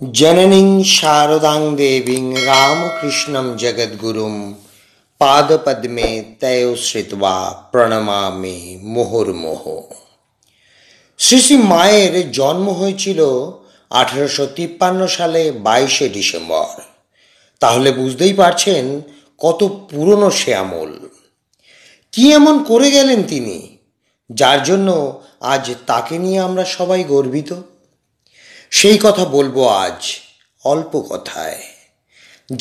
जननीं शारदां देवीं रामकृष्णं जगद्गुरुं पादपद्मे तयो श्रित्वा প্রণমামি মুহুর্মুহু। শ্রী শ্রী মায়ের জন্ম হয়েছিল 1853 সালে 22শে ডিসেম্বর। তাহলে বুঝতেই পারছেন কত পুরনো সে আমল। কি এমন করে গেলেন তিনি, যার জন্য আজ তাকে নিয়ে আমরা সবাই গর্বিত। সেই কথা বলবো আজ অল্প কথায়,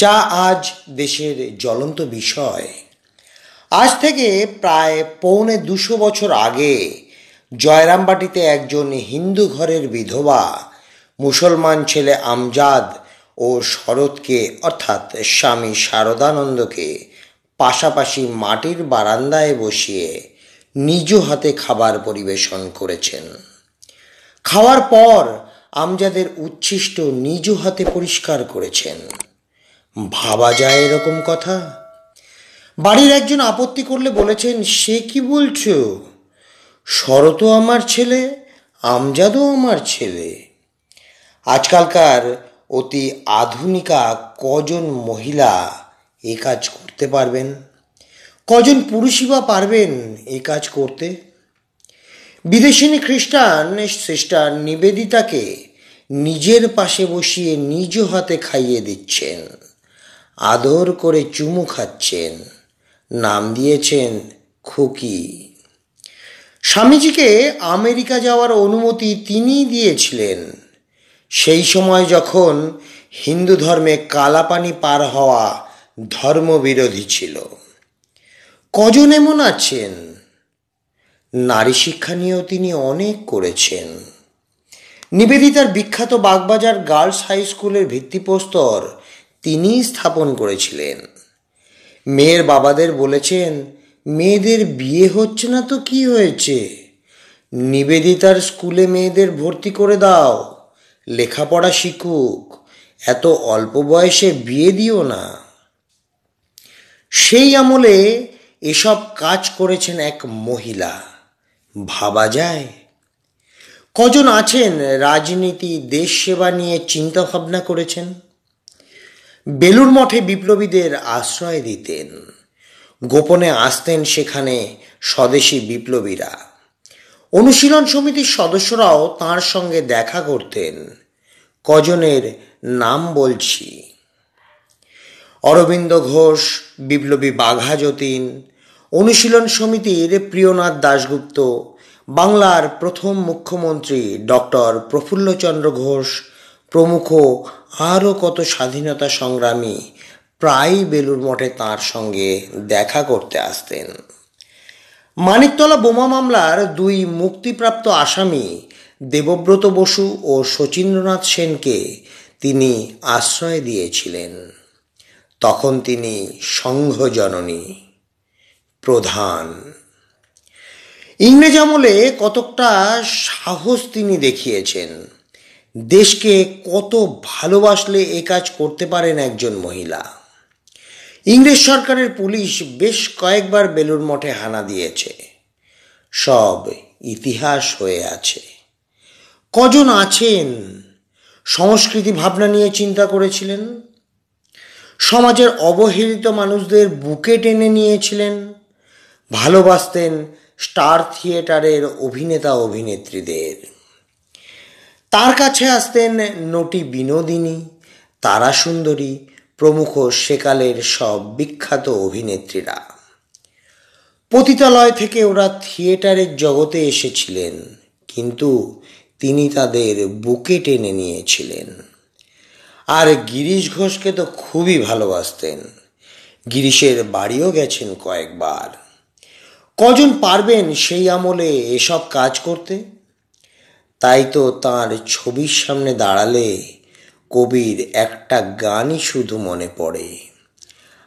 যা আজ দেশের জ্বলন্ত বিষয়। আজ থেকে প্রায় 250 বছর আগে জয়রামবাটিতে একজন হিন্দু ঘরের বিধবা মুসলমান ছেলে আমজাদ ও শরৎকে অর্থাৎ স্বামী শারদানন্দকে পাশাপাশি মাটির বারান্দায় বসিয়ে নিজ হাতে খাবার পরিবেশন করেছেন। খাওয়ার পর আমজাদের উচ্ছিষ্ট নিজ হাতে পরিষ্কার করেছেন। ভাবা যায় এরকম কথা? বাড়ির একজন আপত্তি করলে বলেছেন, সে কি বলছো, শরৎও আমার ছেলে, আমজাদও আমার ছেলে। আজকালকার অতি আধুনিকা কজন মহিলা এ কাজ করতে পারবেন? কজন পুরুষই বা পারবেন এ কাজ করতে? বিদেশিনী খ্রিস্টান সিস্টার নিবেদিতাকে নিজের পাশে বসিয়ে নিজ হাতে খাইয়ে দিচ্ছেন, আদর করে চুমু খাচ্ছেন, নাম দিয়েছেন খুকি। স্বামীজিকে আমেরিকা যাওয়ার অনুমতি তিনিই দিয়েছিলেন, সেই সময় যখন হিন্দু ধর্মে কালাপানি পার হওয়া ধর্মবিরোধী ছিল। কজন এমন আছেন? নারী শিক্ষা নিয়েও তিনি অনেক করেছেন। নিবেদিতার বিখ্যাত বাগবাজার গার্লস হাই স্কুলের ভিত্তিপ্রস্তর তিনিই স্থাপন করেছিলেন। মেয়ের বাবাদের বলেছেন, মেয়েদের বিয়ে হচ্ছে না তো কি হয়েছে, নিবেদিতার স্কুলে মেয়েদের ভর্তি করে দাও, লেখাপড়া শিখুক, এত অল্প বয়সে বিয়ে দিও না। সেই আমলে এসব কাজ করেছেন এক মহিলা। ভাবা যায়? কজন আছেন রাজনীতি দেশ সেবা নিয়ে চিন্তা ভাবনা করেছেন? বেলুড় মঠে বিপ্লবীদের আশ্রয় দিতেন, গোপনে আসতেন সেখানে স্বদেশী বিপ্লবীরা। অনুশীলন সমিতির সদস্যরাও তাঁর সঙ্গে দেখা করতেন। কজনের নাম বলছি: অরবিন্দ ঘোষ, বিপ্লবী বাঘা যতীন, অনুশীলন সমিতির প্রিয়নাথ দাশগুপ্ত, বাংলার প্রথম মুখ্যমন্ত্রী ডক্টর প্রফুল্লচন্দ্র ঘোষ প্রমুখ আরও কত স্বাধীনতা সংগ্রামী প্রায়ই বেলুড় মঠে তাঁর সঙ্গে দেখা করতে আসতেন। মানিকতলা বোমা মামলার 2 মুক্তিপ্রাপ্ত আসামি দেবব্রত বসু ও শচীন্দ্রনাথ সেনকে তিনি আশ্রয় দিয়েছিলেন। তখন তিনি সংঘজননী প্রধান। ইংরেজ আমলে কতকটা সাহস তিনি দেখিয়েছেন। দেশকে কত ভালোবাসলে এ কাজ করতে পারেন একজন মহিলা। ইংরেজ সরকারের পুলিশ বেশ কয়েকবার বেলুড় মঠে হানা দিয়েছে, সব ইতিহাস হয়ে আছে। কজন আছেন সংস্কৃতি ভাবনা নিয়ে চিন্তা করেছিলেন, সমাজের অবহেলিত মানুষদের বুকে টেনে নিয়েছিলেন, ভালোবাসতেন স্টার থিয়েটারের অভিনেতা অভিনেত্রীদের। তার কাছে আসতেন নটি বিনোদিনী, তারা সুন্দরী প্রমুখ সেকালের সব বিখ্যাত অভিনেত্রীরা। পতিতালয় থেকে ওরা থিয়েটারের জগতে এসেছিলেন, কিন্তু তিনি তাদের বুকে টেনে নিয়েছিলেন। আর গিরিশ ঘোষকে তো খুবই ভালোবাসতেন, গিরিশের বাড়িও গেছেন কয়েকবার। কজন পারবেন সেই আমলে এসব কাজ করতে? তাই তো তাঁর ছবির সামনে দাঁড়ালে কবির একটা গানই শুধু মনে পড়ে: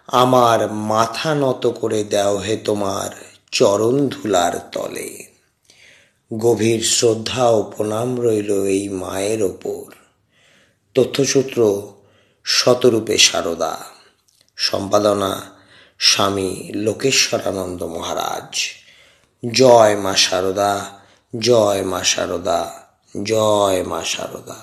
আমার মাথা নত করে দাও হে তোমার চরণ ধুলার তলে। গভীর শ্রদ্ধা ও প্রণাম রইল এই মায়ের ওপর। তথ্যসূত্র শতরূপে সারদা, সম্পাদনা স্বামী লোকেশ্বরানন্দ মহারাজ। জয় মা সারদা, জয় মা সারদা, জয় মা সারদা।